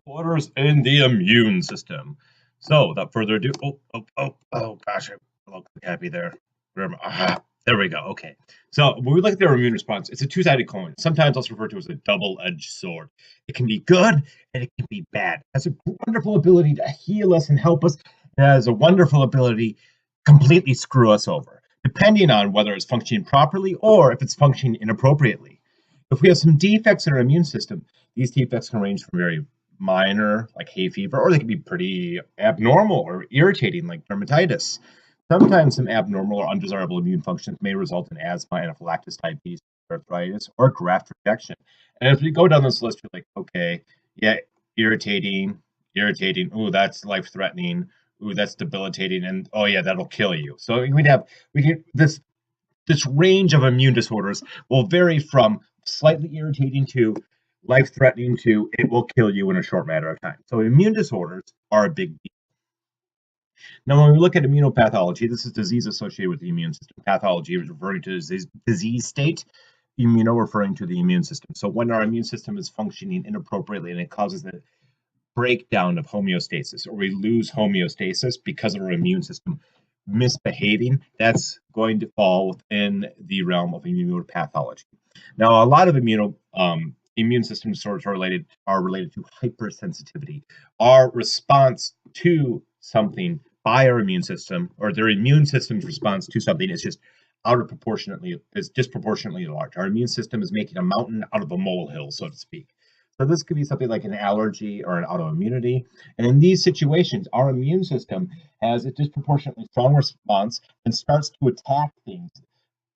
Disorders in the immune system. So, without further ado, oh gosh, I look happy there. Where am I? There we go. Okay. So, when we look at their immune response, it's a two-sided coin, sometimes also referred to as a double-edged sword. It can be good and it can be bad. It has a wonderful ability to heal us and help us. It has a wonderful ability to completely screw us over, depending on whether it's functioning properly or if it's functioning inappropriately. If we have some defects in our immune system, these defects can range from very minor, like hay fever, or they can be pretty abnormal or irritating, like dermatitis. Sometimes some abnormal or undesirable immune functions may result in asthma, anaphylaxis, diabetes, arthritis, or graft rejection. And as we go down this list, you're like, okay, yeah, irritating. Ooh, that's life-threatening. Ooh, that's debilitating, and oh yeah, that'll kill you. So we can this range of immune disorders will vary from slightly irritating to life threatening to it will kill you in a short matter of time. So, immune disorders are a big deal. Now, when we look at immunopathology, this is disease associated with the immune system. Pathology is referring to disease state, immuno referring to the immune system. So, when our immune system is functioning inappropriately and it causes the breakdown of homeostasis, or we lose homeostasis because of our immune system misbehaving, that's going to fall within the realm of immunopathology. Now, a lot of immune system disorders are related to hypersensitivity. Our response to something by our immune system, or their immune system's response to something, is disproportionately large. Our immune system is making a mountain out of a molehill, so to speak. So this could be something like an allergy or an autoimmunity. And in these situations, our immune system has a disproportionately strong response and starts to attack things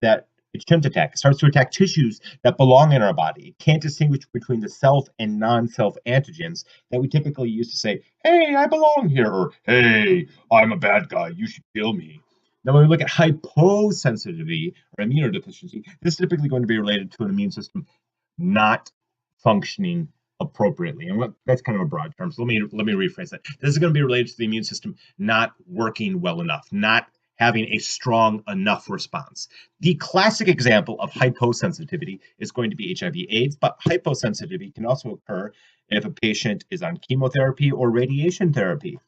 that it shouldn't attack. It starts to attack tissues that belong in our body. It can't distinguish between the self and non-self antigens that we typically use to say, hey, I belong here, or hey, I'm a bad guy, you should kill me. Now, when we look at hyposensitivity or immunodeficiency, this is typically going to be related to an immune system not functioning appropriately. And that's kind of a broad term. So let me rephrase that. This is going to be related to the immune system not working well enough, not having a strong enough response. The classic example of hyposensitivity is going to be HIV/AIDS, but hyposensitivity can also occur if a patient is on chemotherapy or radiation therapy.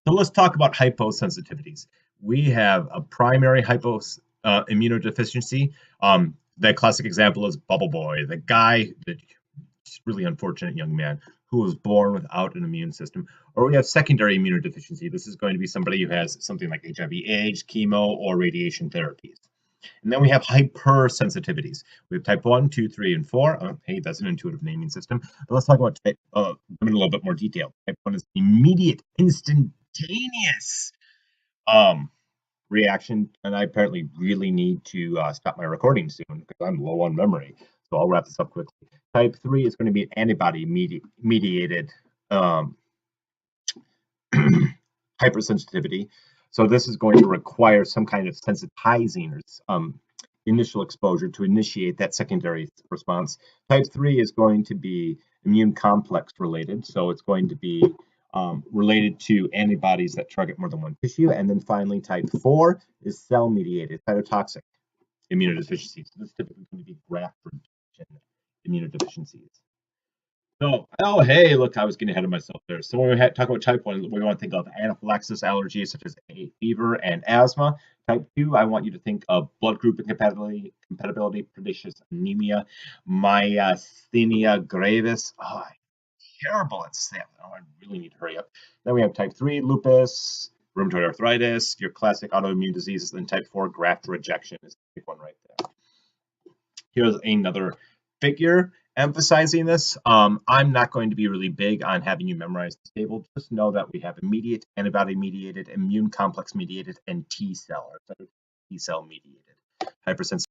So let's talk about hyposensitivities. We have a primary immunodeficiency. That classic example is Bubble Boy, the really unfortunate young man who was born without an immune system. Or we have secondary immunodeficiency. This is going to be somebody who has something like HIV/AIDS, chemo, or radiation therapies. And then we have hypersensitivities. We have type 1, 2, 3, and 4. Hey, that's an intuitive naming system. But let's talk about them in a little bit more detail. Type 1 is immediate, instantaneous reaction, and I apparently really need to stop my recording soon because I'm low on memory. So I'll wrap this up quickly. Type 3 is going to be an antibody mediated hypersensitivity. So this is going to require some kind of sensitizing or initial exposure to initiate that secondary response. Type 3 is going to be immune complex related. So it's going to be related to antibodies that target more than one tissue. And then finally, type 4 is cell-mediated cytotoxic immunodeficiency. So this is typically going to be graft rejection immunodeficiencies. So, oh, hey, look, I was getting ahead of myself there. So when we talk about type 1, we want to think of anaphylaxis allergies such as fever and asthma. Type 2, I want you to think of blood group incompatibility, pernicious anemia, myasthenia gravis. Oh, terrible at SNP. Oh, I really need to hurry up. Then we have type 3, lupus, rheumatoid arthritis, your classic autoimmune diseases. And type 4, graft rejection is the big one right there. Here's another figure emphasizing this. I'm not going to be really big on having you memorize this table. Just know that we have immediate, antibody-mediated, immune complex-mediated, and T-cell mediated hypersensitivity.